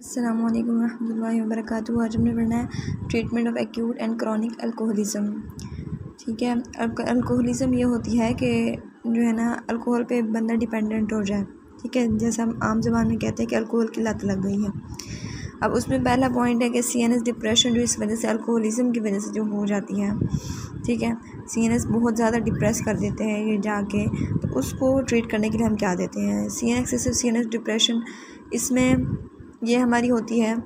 अस्सलाम वालेकुम रहमतुल्लाहि व बरकातुहू। आज हमने पढ़ना है treatment of acute and chronic alcoholism. ठीक है, अल्कोहलिज्म ये होती है कि जो है ना अल्कोहल पे बंदा डिपेंडेंट हो जाए। ठीक है, जैसे हम आम ज़बान में कहते हैं कि अल्कोहल की लत लग गई है। अब उसमें पहला पॉइंट है कि सीएनएस डिप्रेशन जो इस वजह से अल्कोहलिज्म की वजह से जो हो जाती है। ठीक है, सीएनएस बहुत ज़्यादा डिप्रेस कर देते हैं ये जाके, तो उसको ट्रीट करने के लिए हम क्या देते हैं। सीएनएस डिप्रेशन, इसमें ये हमारी होती है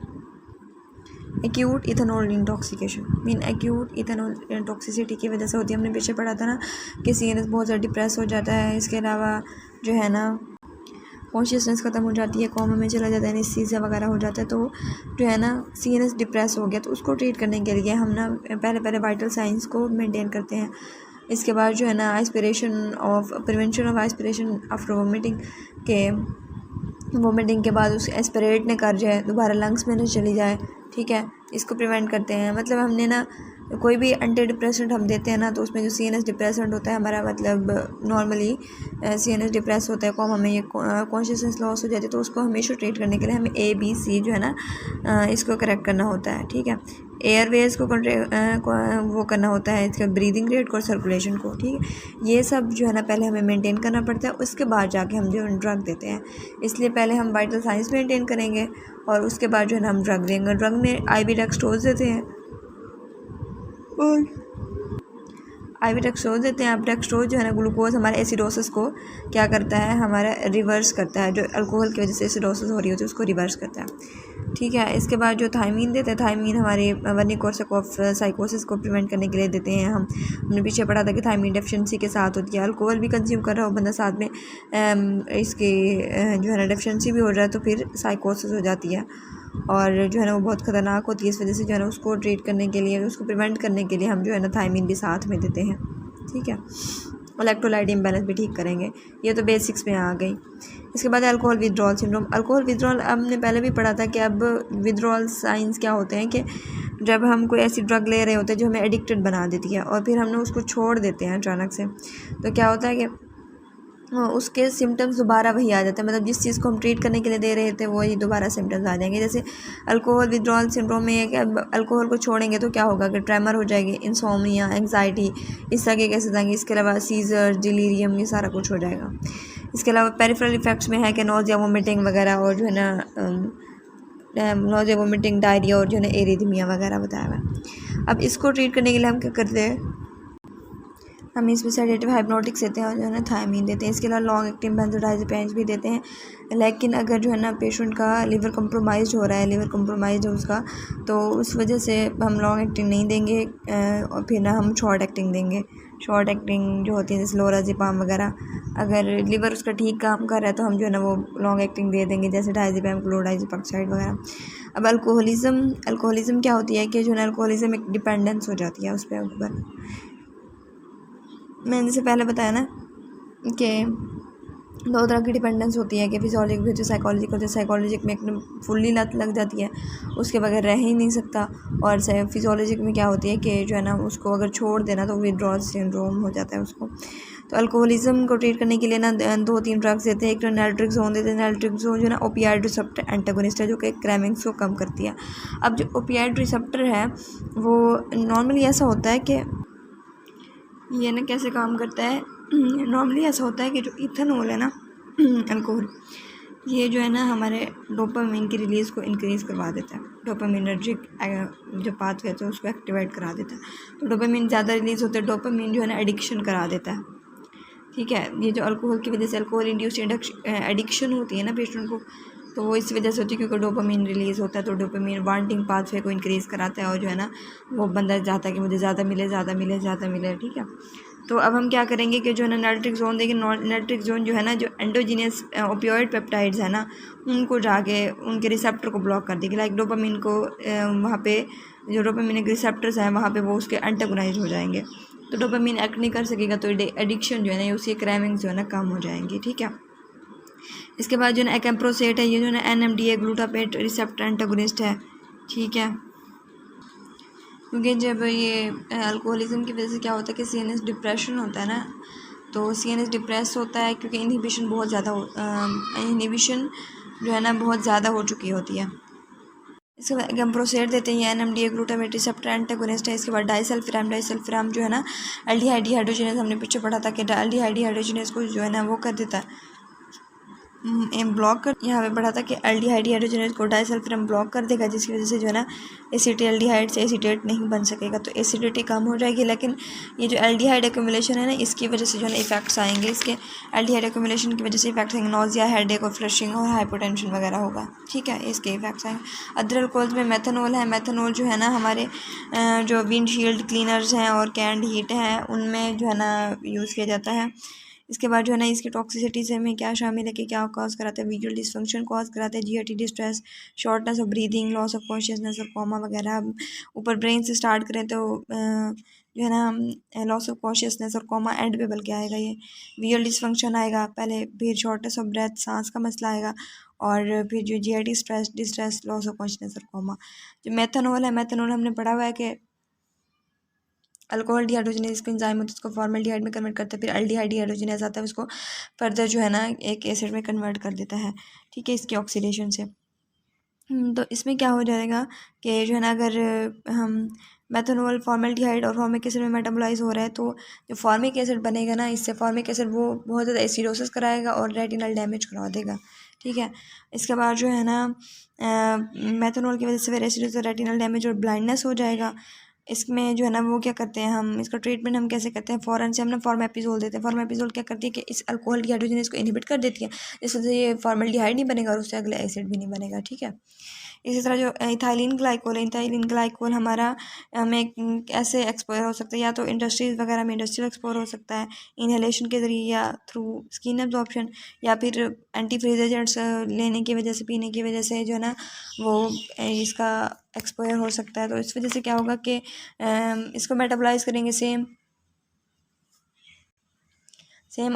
acute ethanol intoxication. Mean acute ethanol toxicity की वजह से होती है। हमने पीछे पढ़ा था ना कि सीएनएस बहुत ज़्यादा डिप्रेस हो जाता है। इसके अलावा जो है ना कॉन्शियसनेस ख़त्म हो जाती है, कॉमा में चला जाता है, एनेस्थीसिया वगैरह हो जाता है। तो जो है ना सीएनएस डिप्रेस हो गया तो उसको ट्रीट करने के लिए हम ना पहले वाइटल साइंस को मेंटेन करते हैं। इसके बाद जो है ना prevention of aspiration after vomiting के बाद उस एस्पिरेट ने कर जाए, दोबारा लंग्स में न चली जाए। ठीक है, इसको प्रिवेंट करते हैं। मतलब हमने ना कोई भी एंटी डिप्रेसेंट हम देते हैं ना, तो उसमें जो सीएनएस डिप्रेसेंट होता है हमारा, मतलब नॉर्मली सीएनएस डिप्रेस होता है, कॉमा में ये कॉन्शियसनेस लॉस हो जाती है, तो उसको हमेशा ट्रीट करने के लिए हमें ABC जो है ना इसको करेक्ट करना होता है। ठीक है, एयरवेज को वो करना होता है, इसका ब्रीदिंग रेट को और सर्कुलेशन को। ठीक है, ये सब जो है ना पहले हमें मेंटेन करना पड़ता है, उसके बाद जाके हम जो ड्रग देते हैं। इसलिए पहले हम वाइटल साइंस मेंटेन करेंगे और उसके बाद जो है ना हम ड्रग देंगे। ड्रग में IV डेक्सट्रोज देते हैं और IV डेक्सट्रोज देते हैं। अब डेक्सट्रोज जो है ना ग्लूकोज हमारे एसिडोसिस को क्या करता है, हमारा रिवर्स करता है। जो अल्कोहल की वजह से एसिडोसिस हो रही होती है उसको रिवर्स करता है। ठीक है, इसके बाद जो थायमीन देते हैं, थायमीन हमारे वर्निकोर्सक ऑफ साइकोसिस को प्रिवेंट करने के लिए देते हैं। हमने पीछे पढ़ा था कि थायमीन डेफिशिएंसी के साथ होती है। अल्कोहल भी कंज्यूम कर रहा हो बंदा, साथ में इसकी जो है ना डेफिशिएंसी भी हो जाए, तो फिर साइकोसिस हो जाती है और जो है ना वो बहुत ख़तरनाक होती है। इस वजह से जो है ना उसको ट्रीट करने के लिए, उसको प्रिवेंट करने के लिए हम जो है ना थायमीन भी साथ में देते हैं। ठीक है, इलेक्ट्रोलाइट इम्बैलेंस भी ठीक करेंगे। ये तो बेसिक्स में आ गई। इसके बाद alcohol withdrawal syndrome. Alcohol withdrawal हमने पहले भी पढ़ा था कि अब विड्रॉल साइंस क्या होते हैं कि जब हम कोई ऐसी ड्रग ले रहे होते हैं जो हमें एडिक्टेड बना देती है और फिर हमने उसको छोड़ देते हैं अचानक से, तो क्या होता है कि उसके सिम्टम्स दोबारा वही आ जाते हैं। मतलब जिस चीज़ को हम ट्रीट करने के लिए दे रहे थे वही दोबारा सिम्टम्स आ जाएंगे। जैसे अल्कोहल विड्रॉल सिंड्रोम में है कि अब अल्कोहल को छोड़ेंगे तो क्या होगा कि ट्रेमर हो जाएगी, इंसोम्निया, एंग्जाइटी, इस तरह के कैसे जाएंगे। इसके अलावा सीजर, डिलीरियम, ये सारा कुछ हो जाएगा। इसके अलावा पेरिफेरल इफेक्ट्स में है कि नोज़िया, वोमिटिंग वगैरह, और जो है ना नोज़िया, वोमिटिंग, डायरिया और जो है ना एरिथमिया वगैरह बताया हुआ। अब इसको ट्रीट करने के लिए हम क्या करते हैं, हम इसमें सेडेटिव हाइप्नोटिक्स देते हैं और जो है ना थायमीन देते हैं। इसके अलावा लॉन्ग एक्टिंग बेंजोडाइज़ेपिन्स भी देते हैं। लेकिन अगर जो है ना पेशेंट का लिवर कम्प्रोमाइज़ हो रहा है, लिवर कम्प्रोमाइज़ है उसका, तो उस वजह से हम लॉन्ग एक्टिंग नहीं देंगे और फिर ना हम शॉर्ट एक्टिंग देंगे। शॉर्ट एक्टिंग जो होती है जैसे लोराज़ेपाम वगैरह। अगर लिवर उसका ठीक काम कर रहा है तो हम जो है ना वो लॉन्ग एक्टिंग दे देंगे, जैसे डायज़ेपाम, क्लोराइज़ेपेक्साइड वगैरह। अब अल्कोहलिज्म क्या होती है कि जो है ना अल्कोहलिज्म एक डिपेंडेंस हो जाती है उस पर ऊपर। मैंने जैसे पहले बताया ना कि दो तरह की डिपेंडेंस होती है कि फिजियोलॉजिक भी होती है, साइकोलॉजिक होती है। साइकोलॉजिक में एकदम फुल्ली लत लग जाती है, उसके बगैर रह ही नहीं सकता। और फिजियोलॉजिक में क्या होती है कि जो है ना उसको अगर छोड़ देना तो विड्रॉल सिंड्रोम हो जाता है उसको। तो अल्कोहलिज्म को ट्रीट करने के लिए ना 2-3 ड्रग्स देते हैं। एक तो नैल्ट्रिक्सोन देते हैं। नैल्ट्रिक्सोन जो है ना ओपियाइड रिसेप्टर एंटागोनिस्ट है, जो कि क्रेविंग्स को कम करती है। अब जो ओपियाइड रिसेप्टर है वो नॉर्मली ऐसा होता है कि ये ना कैसे काम करता है, नॉर्मली ऐसा होता है कि जो इथेनॉल है ना अल्कोहल, ये जो है ना हमारे डोपामिन की रिलीज़ को इंक्रीज़ करवा देता है। डोपामिनर्जिक जो पाथवे है उसको एक्टिवेट करा देता है। तो डोपामिन ज़्यादा रिलीज़ होता है, डोपामिन जो है ना एडिक्शन करा देता है। ठीक है, ये जो अल्कोहल की वजह से अल्कोहल इंड्यूस्ड एडिक्शन होती है ना पेशेंट को, तो वो इस वजह से होती है क्योंकि डोपामिन रिलीज़ होता है। तो डोपामिन वांटिंग पाथवे को इंक्रीज़ कराता है और जो है ना वो बंदा चाहता है कि मुझे ज़्यादा मिले। ठीक है, तो अब हम क्या करेंगे कि जो है ना नैल्ट्रिक्सोन देंगे। नैल्ट्रिक्सोन जो है ना जो एंडोजीनियस ओपियोइड पेप्टाइड्स है ना उनको जाके उनके रिसेप्टर को ब्लॉक कर देगी। लाइक डोपामिन को वहाँ पे जो डोपामिन के रिसेप्टर्स हैं वहाँ पे वो उसके एंटागोनाइज हो जाएंगे, तो डोपामिन एक्ट नहीं कर सकेगा, तो एडिक्शन जो है ना उसकी क्रेविंग्स जो है ना कम हो जाएंगी। ठीक है, इसके बाद जो है ना एक्म्प्रोसेट है, ये जो है ना NMDA ग्लूटामेट रिसेप्टर एंटागोनिस्ट है। ठीक है, क्योंकि जब ये अल्कोहलिज्म की वजह से क्या होता है कि सीएनएस डिप्रेशन होता है ना, तो सीएनएस डिप्रेस होता है क्योंकि इनहिबिशन जो है ना बहुत ज़्यादा हो चुकी होती है। इसके बाद हम प्रोसेड देते हैं NMDA ग्लूटामेट रिसेप्टर एंटागोनिस्ट है। इसके बाद डाइसल्फिराम जो है ना एल्डिहाइड डिहाइड्रोजनेज हमने पीछे पढ़ा था कि एल्डिहाइड डिहाइड्रोजनेज को जो है ना वो कर देता है ब्लॉक कर। यहाँ पे पढ़ा था कि एल्डिहाइड डिहाइड्रोजनेज को डाइसल्फिराम ब्लॉक कर देगा, जिसकी वजह से जो है ना एसिटिल्डिहाइड से एसीटेट नहीं बन सकेगा, तो एसिडिटी कम हो जाएगी। लेकिन ये जो एल्डिहाइड एक्यूमुलेशन है ना, इसकी वजह से जो है ना इफेक्ट्स आएंगे, इसके एल्डिहाइड एक्यूमुलेशन की वजह से इफेक्ट्स आएंगे, नोजिया, हेडेक और फ्लशिंग और हाइपोटेंशन वगैरह होगा। ठीक है, इसके इफेक्ट्स आएंगे। अदर अल्कोहल्स में मेथनॉल है। मेथनॉल जो है ना हमारे जो विंडशील्ड क्लीनर्स हैं और कैंड हीट हैं उनमें जो है ना यूज़ किया जाता है। इसके बाद जो है ना इसकी टॉक्सिसिटी से हमें क्या शामिल है कि क्या कॉज कराते हैं, विजुअल डिसफंक्शन कॉज कराते हैं, GIT distress, shortness of breathing, loss of consciousness और कोमा वगैरह। ऊपर ब्रेन से स्टार्ट करें तो जो है ना लॉस ऑफ कॉन्शियसनेस और कोमा एंड पे बल्कि आएगा। ये विजुअल डिसफंक्शन आएगा पहले, फिर शॉर्टनेस ऑफ ब्रेथ, सांस का मसला आएगा, और फिर जो GIT stress distress, loss of consciousness और कोमा। जो मेथनॉल है, मेथनॉल हमने पढ़ा हुआ है कि अल्कोहल डिहाइड्रोजनेज इसको एंजाइम होता है, उसको फॉर्मल्डिहाइड में कन्वर्ट करता है, फिर अल्डिहाइड डिहाइड्रोजनेज आता है, उसको फर्दर जो है ना एक एसिड में कन्वर्ट कर देता है। ठीक है, इसकी ऑक्सीडेशन से। तो इसमें क्या हो जाएगा कि जो है ना अगर हम मेथनॉल फॉर्मल्डिहाइड और फॉर्मिक एसिड में मेटाबोलाइज हो रहा है, तो जो फॉर्मिक एसिड बनेगा ना, इससे फॉर्मिक एसिड वो बहुत ज़्यादा एसिडोसिस कराएगा और रेटिनल डैमेज करा देगा। ठीक है, इसके बाद जो है ना मेथनॉल की वजह से फिर एसिडोसिस, रेटिनल डैमेज और ब्लाइंडनेस हो जाएगा। इसमें जो है ना वो क्या करते हैं, हम इसका ट्रीटमेंट हम कैसे करते हैं, फ़ौरन से हम ना फॉर्मेपिज़ोल देते हैं। फॉर्मेपिज़ोल क्या करती है कि इस अल्कोहल डिहाइड्रोजनेज को इनहिबिट कर देती है, जिस वजह से ये फॉर्मल्डिहाइड नहीं बनेगा और उससे अगले एसिड भी नहीं बनेगा। ठीक है, इसी तरह जो इथाइलिन ग्लाइकोल है, इथाइलिन ग्लाइकोल हमारा हमें ऐसे एक्सपोजर हो सकता है, या तो इंडस्ट्रीज़ वगैरह में इंडस्ट्रियल एक्सपोजर हो सकता है इनहेलेशन के ज़रिए या थ्रू स्किन एब्जॉर्प्शन, या फिर एंटी फ्रीज एजेंट्स लेने की वजह से, पीने की वजह से जो है ना वो इसका एक्सपोजर हो सकता है। तो इस वजह से क्या होगा कि इसको मेटाबोलाइज करेंगे सेम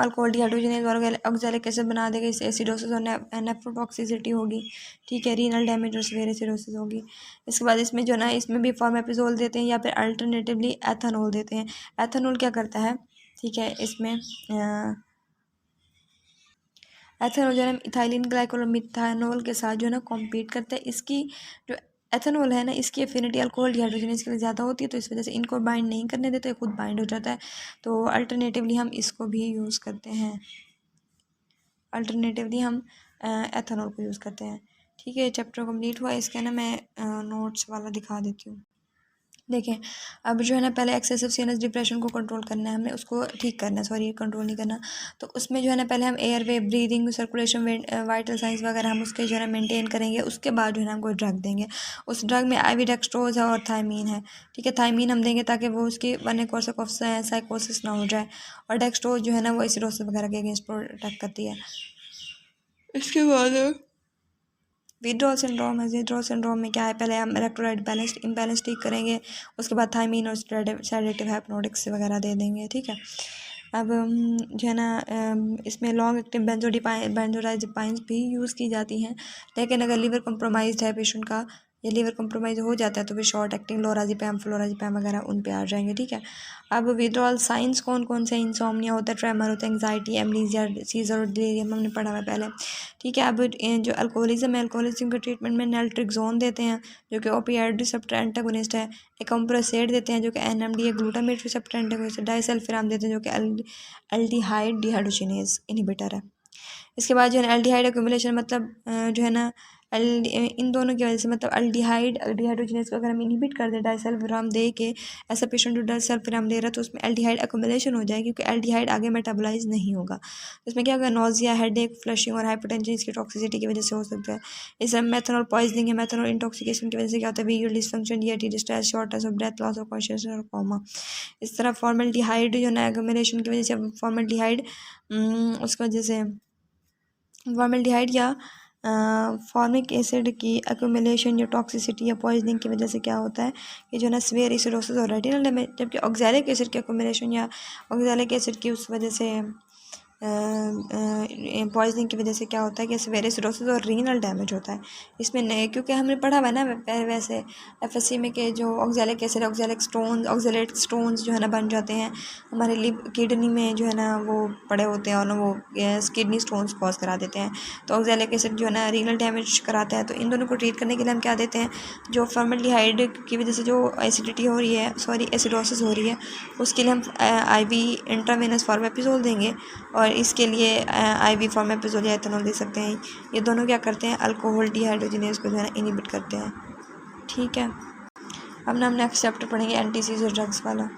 अल्कोहल डिहाइड्रोजनेज और ऑक्सैलिक एसिड बना देगा, इससे एसिडोसिस और नेफ्रोटॉक्सिसिटी होगी। ठीक है, रीनल डैमेज और सीवियर एसिडोसिस होगी। इसके बाद इसमें जो ना इसमें भी फॉर्मेपिज़ोल देते हैं या फिर अल्टरनेटिवली एथेनॉल देते हैं। एथेनॉल क्या करता है, ठीक है, इसमें एथेनॉल जो है ना इथाइलिन ग्लाइकोल और मिथानॉल के साथ जो है ना कॉम्पीट करता है। इसकी जो एथेनॉल है ना, इसकी एफिनिटी अल्कोहल डिहाइड्रोजनेज के लिए ज़्यादा होती है, तो इस वजह से इनको बाइंड नहीं करने देते, खुद बाइंड हो जाता है। तो अल्टरनेटिवली हम इसको भी यूज़ करते हैं, अल्टरनेटिवली हम एथेनॉल को यूज़ करते हैं। ठीक है, चैप्टर कंप्लीट हुआ। इसका ना मैं नोट्स वाला दिखा देती हूँ। देखें, अब जो है ना पहले एक्सेसिव सीनस डिप्रेशन को कंट्रोल करना है, हमें उसको ठीक करना है, सॉरी कंट्रोल नहीं करना। तो उसमें जो है ना पहले हम एयर वे, ब्रीदिंग, सर्कुलेशन, वाइटल साइंस वगैरह हम उसके जो है ना मेंटेन करेंगे। उसके बाद जो है ना हम कोई ड्रग देंगे। उस ड्रग में आइविडेक्स्ट्रोज है और थायमीन है। ठीक है, थायमीन हम देंगे ताकि वो उसकी वन कोर्स ऑफ साइकोसिस ना हो जाए, और डेक्स्ट्रोज जो है ना वो एसिडोसिस वगैरह के अगेंस्ट प्रोटेक्ट करती है। इसके बाद विड्रॉल सिंड्रोम है। विड्रॉल सिंड्रोम में क्या है, पहले हम इलेक्ट्रोलाइट बैलेंस इम्बैलेंस ठीक करेंगे, उसके बाद थायमीन और सेडेटिव हाइप्नोटिक्स वगैरह दे देंगे। ठीक है, अब जो है ना इसमें लॉन्ग एक्टिव बेंजोडाइज़ेपाइंस भी यूज़ की जाती हैं, लेकिन अगर लीवर कम्प्रोमाइज़ है पेशेंट का, या लीवर कम्प्रोमाइज़ हो जाता है, तो फिर शॉर्ट एक्टिंग लोराज़ेपैम, फ्लोराज़ेपैम वगैरह उन पे आ जाएंगे। ठीक है, अब विड्रॉल साइंस कौन कौन से, इंसोम्निया होता है, ट्रेमर होता है, एंग्जाइटी, एमनीजिया, सीजर और डिलीरियम हमने पढ़ा हुआ है पहले। ठीक है, अब जो अल्कोहलिज्म है, अल्कोहलिज्म के ट्रीटमेंट में नैल्ट्रिक्सोन देते हैं जो कि ओपियाइड रिसेप्टर एंटागोनिस्ट है, एकम्प्रोसेड देते हैं जो कि NMDA ग्लूटामेट रिसेप्टर एंटागोनिस्ट है, डाइसल्फिराम देते हैं जो कि अल्डिहाइड डिहाइड्रोजिनेज इनहिबिटर है। इसके बाद जो है एल्डिहाइड एक्यूमुलेशन, मतलब जो है ना इन दोनों की वजह से, मतलब अल्डिहाइड डिहाइड्रोजनेज को अगर हम इनहिबिट कर दें डाइसल्फिराम दे के, ऐसा पेशेंट जो डाइसल्फिराम ले रहा है तो उसमें एल्डिहाइड एक्यूमुलेशन हो जाएगी, क्योंकि एल्डिहाइड आगे मेटाबोलाइज नहीं होगा। तो इसमें क्या होगा, नोजिया, हेडेक, फ्लशिंग और हाइपरटेंशन इसकी टॉक्सिसिटी की वजह से हो सकता है। इसमें मेथनॉल पॉइजनिंग है, मेथनॉल इंटॉक्सिकेशन की वजह से क्या होता है, visual dysfunction, GIT distress, shortness of breath, loss of consciousness और कोमा। इस तरह फॉर्मल्डिहाइड जो है एक्यूमुलेशन की वजह से, फॉर्मल्डिहाइड उसकी वजह से फॉर्मल्डिहाइड या फॉर्मिक एसिड की एक्यूमुलेशन या टॉक्सिसिटी या पॉइजनिंग की वजह से क्या होता है कि जो है ना सीवियर एसिडोसिस और रेटिनल डैमेज, जबकि ऑक्सैलिक एसिड की एक्यूमुलेशन या ऑक्सैलिक एसिड की उस वजह से पॉइजनिंग की वजह से क्या होता है कि सीवियर एसिडोसिस और रीनल डैमेज होता है। इसमें नए क्योंकि हमने पढ़ा हुआ है ना वैसे एफएससी में कि जो ऑक्सैलिक एसिड ऑक्सैलेट स्टोन्स जो है ना बन जाते हैं हमारे किडनी में जो है ना वो पड़े होते हैं और ना वो किडनी स्टोन्स कॉज करा देते हैं। तो ऑक्सैलिक एसिड जो है ना रीनल डैमेज कराता है। तो इन दोनों को ट्रीट करने के लिए हम क्या देते हैं, जो फॉर्मल्डिहाइड की वजह से जो एसिडिटी हो रही है एसिडोसिस हो रही है उसके लिए हम आईवी इंट्रावेनस फॉर्मेपिजोल देंगे और इसके लिए आईवी फॉर्मेपिजोल या एथेनॉल दे सकते हैं। ये दोनों क्या करते हैं, अल्कोहल डिहाइड्रोजिनेज को जो है ना इनहिबिट करते हैं। ठीक है, अब ना हम नेक्स्ट चैप्टर पढ़ेंगे एंटी सीजर ड्रग्स वाला।